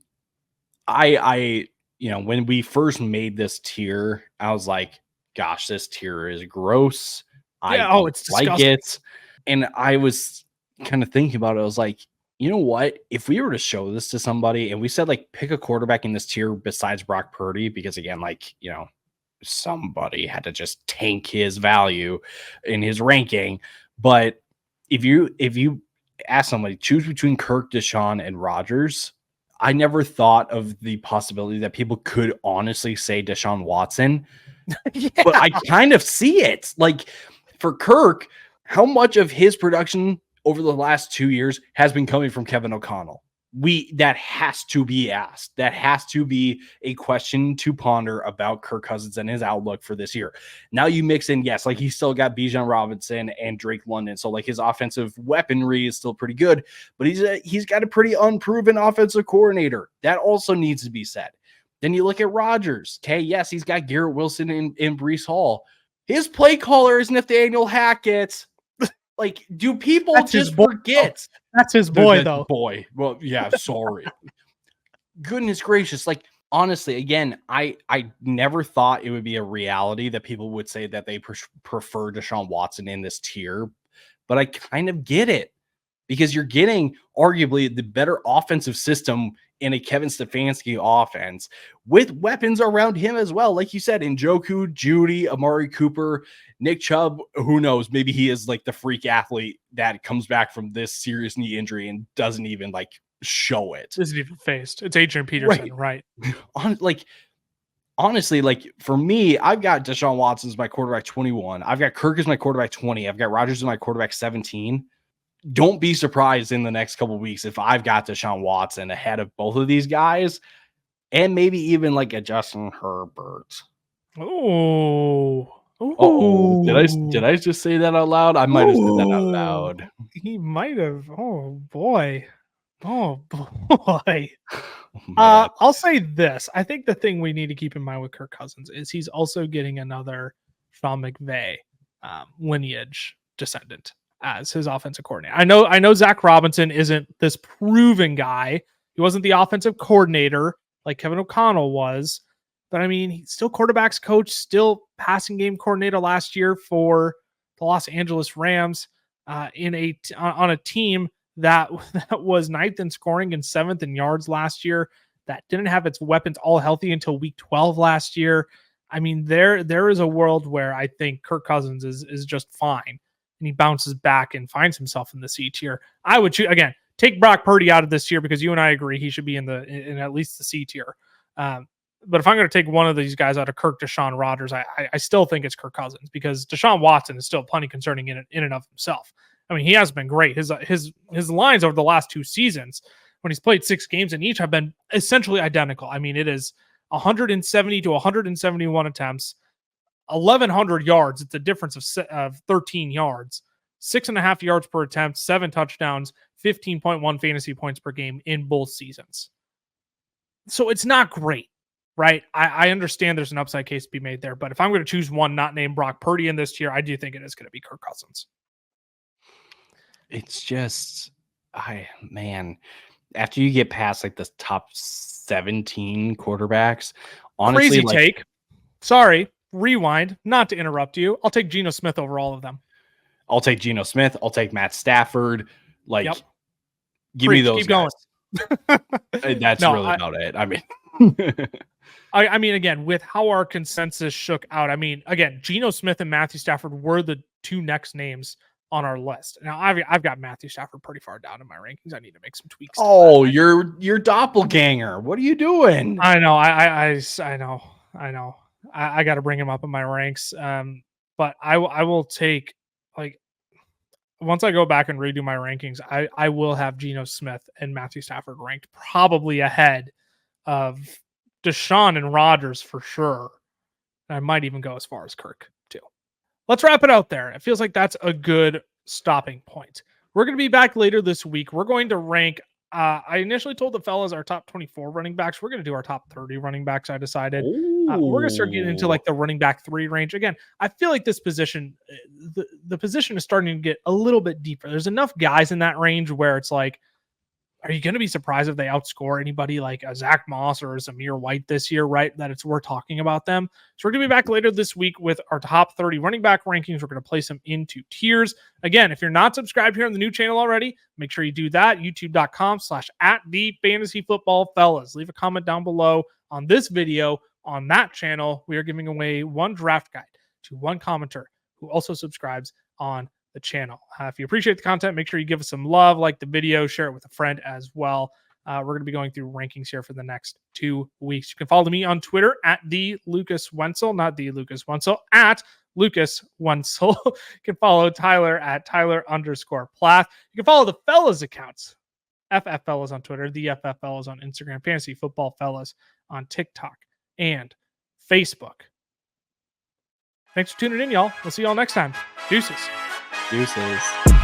I when we first made this tier, I was like, gosh, this tier is gross. It's disgusting. It. And I was kind of thinking about it. I was like, you know what? If we were to show this to somebody and we said, pick a quarterback in this tier besides Brock Purdy, because again, somebody had to just tank his value in his ranking. But if you ask somebody, choose between Kirk, Deshaun, and Rodgers, I never thought of the possibility that people could honestly say Deshaun Watson. But I kind of see it. For Kirk, how much of his production over the last 2 years has been coming from Kevin O'Connell? That has to be asked. That has to be a question to ponder about Kirk Cousins and his outlook for this year. Now you mix in, yes, he's still got Bijan Robinson and Drake London. So his offensive weaponry is still pretty good, but he's got a pretty unproven offensive coordinator. That also needs to be said. Then you look at Rodgers. Okay, yes, he's got Garrett Wilson and Breece Hall. His play caller is Nathaniel Hackett. Do people just forget? That's his boy, though. Boy. Well, yeah, sorry. Goodness gracious. Honestly, again, I never thought it would be a reality that people would say that they prefer Deshaun Watson in this tier, but I kind of get it, because you're getting arguably the better offensive system in a Kevin Stefanski offense with weapons around him as well. Like you said, Njoku, Jeudy, Amari Cooper, Nick Chubb, who knows? Maybe he is the freak athlete that comes back from this serious knee injury and doesn't even show it. Isn't even faced. It's Adrian Peterson, right? Honestly, for me, I've got Deshaun Watson as my quarterback 21. I've got Kirk as my quarterback 20. I've got Rodgers as my quarterback 17. Don't be surprised in the next couple of weeks if I've got Deshaun Watson ahead of both of these guys, and maybe even a Justin Herbert. Oh, Oh, did Ooh. I just say that out loud? I might have said that out loud. He might have. Oh boy. Oh boy. Oh, man. I'll say this. I think the thing we need to keep in mind with Kirk Cousins is he's also getting another Sean McVay lineage descendant as his offensive coordinator. I know Zach Robinson isn't this proven guy. He wasn't the offensive coordinator like Kevin O'Connell was, but I mean, he's still quarterbacks coach, still passing game coordinator last year for the Los Angeles Rams on a team that was ninth in scoring and seventh in yards last year, that didn't have its weapons all healthy until week 12 last year. I mean, there is a world where I think Kirk Cousins is just fine and he bounces back and finds himself in the C tier. I would again take Brock Purdy out of this tier because you and I agree he should be in at least the C tier. But if I'm going to take one of these guys out of Kirk, Deshaun, Rodgers, I still think it's Kirk Cousins because Deshaun Watson is still plenty concerning in and of himself. I mean, he has been great. His lines over the last 2 seasons, when he's played 6 games in each, have been essentially identical. I mean, it is 170 to 171 attempts, 1,100 yards. It's a difference of 13 yards, 6.5 yards per attempt, 7 touchdowns, 15.1 fantasy points per game in both seasons. So it's not great, right? I understand there's an upside case to be made there, but if I'm going to choose one not named Brock Purdy in this tier, I do think it is going to be Kirk Cousins. It's just, man, after you get past like the top 17 quarterbacks, honestly, crazy like, take. Sorry, rewind. Not to interrupt you. I'll take Geno Smith over all of them. I'll take Geno Smith. I'll take Matt Stafford. Like, yep. Give me those. Keep guys. Going. That's really about it. I mean, I mean, again, with how our consensus shook out, I mean, again, Geno Smith and Matthew Stafford were the 2 next names on our list. Now, I've got Matthew Stafford pretty far down in my rankings. I need to make some tweaks. Oh, you're doppelganger. What are you doing? I know. I know. I got to bring him up in my ranks. But I will take, like, once I go back and redo my rankings, I will have Geno Smith and Matthew Stafford ranked probably ahead of Deshaun and Rodgers for sure. And I might even go as far as Kirk too. Let's wrap it out there. It feels like that's a good stopping point. We're going to be back later this week. We're going to rank. I initially told the fellas our top 24 running backs. We're going to do our top 30 running backs. I decided we're going to start getting into like the running back 3 range. Again, I feel like this position, the position is starting to get a little bit deeper. There's enough guys in that range where it's like, are you going to be surprised if they outscore anybody like a Zach Moss or a Zamir White this year, right? That it's worth talking about them. So we're going to be back later this week with our top 30 running back rankings. We're going to place them into tiers. Again, if you're not subscribed here on the new channel already, make sure you do that. YouTube.com/@TheFantasyFootballFellas. Leave a comment down below on this video. On that channel, we are giving away 1 draft guide to 1 commenter who also subscribes on the channel. If you appreciate the content, make sure you give us some love, like the video, share it with a friend as well. We're going to be going through rankings here for the next 2 weeks. You can follow me on Twitter at the Lucas Wencl, not the Lucas Wencl, at Lucas Wencl. You can follow Tyler at Tyler_Plath. You can follow the fellas accounts, FF Fellas on Twitter, the FF Fellas on Instagram, Fantasy Football Fellas on TikTok and Facebook. Thanks for tuning in, y'all. We'll see y'all next time. Deuces. Deuces.